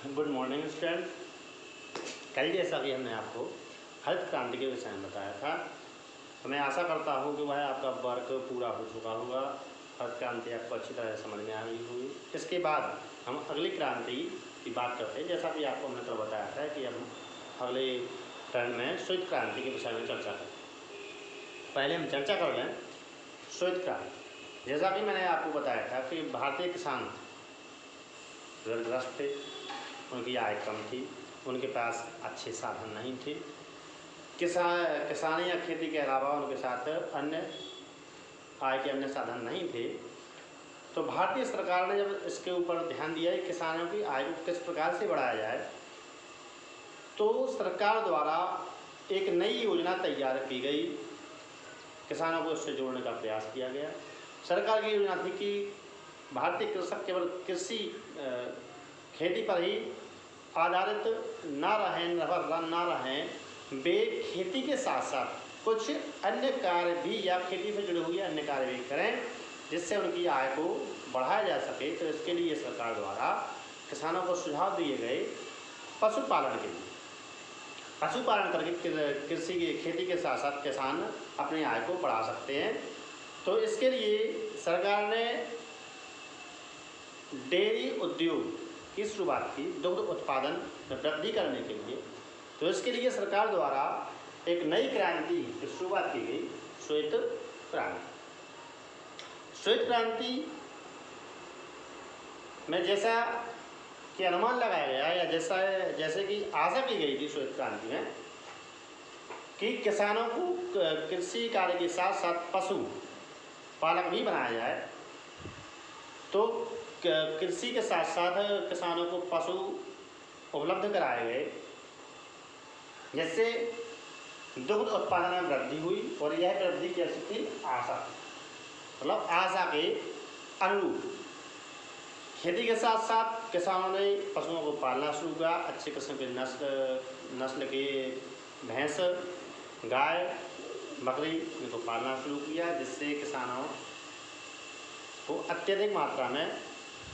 Good morning student. कल जैसा कि हमने आपको हरित क्रांति के विषय में बताया था, तो मैं आशा करता हूँ कि वह आपका वर्क पूरा हो चुका होगा। हरित क्रांति आपको अच्छी तरह से समझ में आ गई होगी। इसके बाद हम अगली क्रांति की बात करते हैं। जैसा कि आपको हमने कल बताया था कि हम अगले टर्न में श्वेत क्रांति के विषय में चर्चा करें। पहले हम चर्चा कर लें श्वेत क्रांति। जैसा कि मैंने आपको बताया था कि भारतीय किसान ऋणग्रस्त थे, उनकी आय कम थी, उनके पास अच्छे साधन नहीं थे। किसानी या खेती के अलावा उनके साथ अन्य आय के अन्य साधन नहीं थे। तो भारतीय सरकार ने जब इसके ऊपर ध्यान दिया कि किसानों की आय को किस प्रकार से बढ़ाया जाए, तो सरकार द्वारा एक नई योजना तैयार की गई। किसानों को उससे जोड़ने का प्रयास किया गया। सरकार की योजना थी कि भारतीय कृषक केवल कृषि खेती पर ही आधारित ना रहें, निर्भर ना रहें, वे खेती के साथ साथ कुछ अन्य कार्य भी या खेती से जुड़े हुए अन्य कार्य भी करें, जिससे उनकी आय को बढ़ाया जा सके। तो इसके लिए सरकार द्वारा किसानों को सुझाव दिए गए पशुपालन के लिए। पशुपालन करके कृषि की खेती के साथ साथ किसान अपनी आय को बढ़ा सकते हैं। तो इसके लिए सरकार ने डेयरी उद्योग की शुरुआत की, दुग्ध उत्पादन में वृद्धि करने के लिए। तो इसके लिए सरकार द्वारा एक नई क्रांति की शुरुआत की गई, श्वेत क्रांति। श्वेत क्रांति में जैसा कि अनुमान लगाया गया या जैसे कि आशा की गई थी श्वेत क्रांति में कि किसानों को कृषि कार्य के साथ साथ पशु पालक भी बनाया जाए। तो कृषि के साथ साथ किसानों को पशु उपलब्ध कराए गए, जिससे दुग्ध उत्पादन में वृद्धि हुई। और यह वृद्धि कैसी थी? आशा, मतलब आशा के अनुरूप। खेती के साथ साथ किसानों ने पशुओं को पालना शुरू किया। अच्छे किस्म के नस्ल के भैंस, गाय, बकरी इनको पालना शुरू किया, जिससे किसानों को अत्यधिक मात्रा में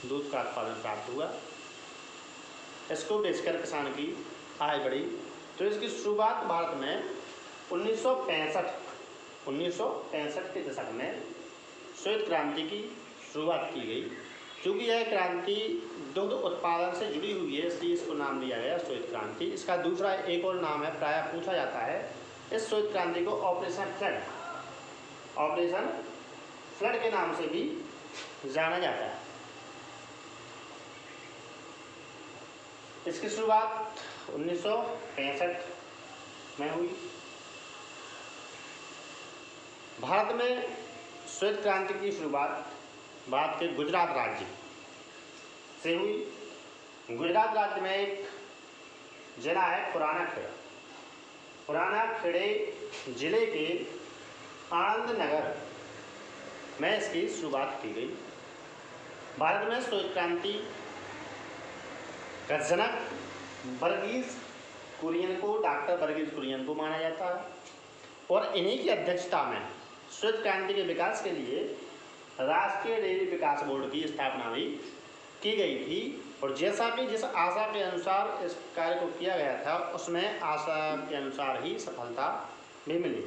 दूध का उत्पादन प्राप्त हुआ। इसको बेचकर किसान की आय बढ़ी। तो इसकी शुरुआत भारत में 1965 के दशक में श्वेत क्रांति की शुरुआत की गई। क्योंकि यह क्रांति दुग्ध उत्पादन से जुड़ी हुई है, इसलिए इसको नाम दिया गया श्वेत क्रांति। इसका दूसरा एक और नाम है, प्रायः पूछा जाता है, इस श्वेत क्रांति को ऑपरेशन फ्लड के नाम से भी जाना जाता है। इसकी शुरुआत 1965 में हुई। भारत में श्वेत क्रांति की शुरुआत भारत के गुजरात राज्य से हुई। गुजरात राज्य में एक जिला है पुराना खेड़ा। पुराना खेड़े जिले के आनंद नगर में इसकी शुरुआत की गई। भारत में श्वेत क्रांति का जनक डॉक्टर वर्गीज कुरियन को माना जाता है। और इन्हीं की अध्यक्षता में श्वेत क्रांति के विकास के लिए राष्ट्रीय डेयरी विकास बोर्ड की स्थापना भी की गई थी। और जैसा कि जिस आशा के अनुसार इस कार्य को किया गया था, उसमें आशा के अनुसार ही सफलता भी मिली।